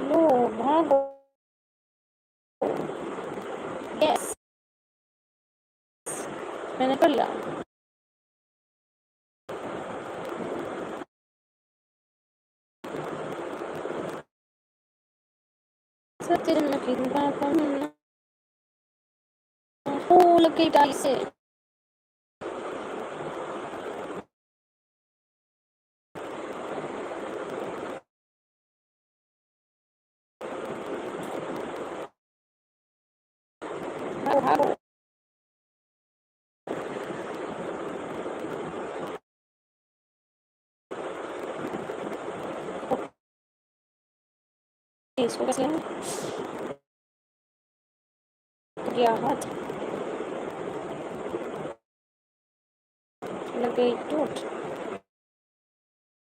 लो भागो। यस, मैंने कर लिया। सत्य की फूल की डाली से भागो। इसको कैसे किया हाथ लग गई टूट।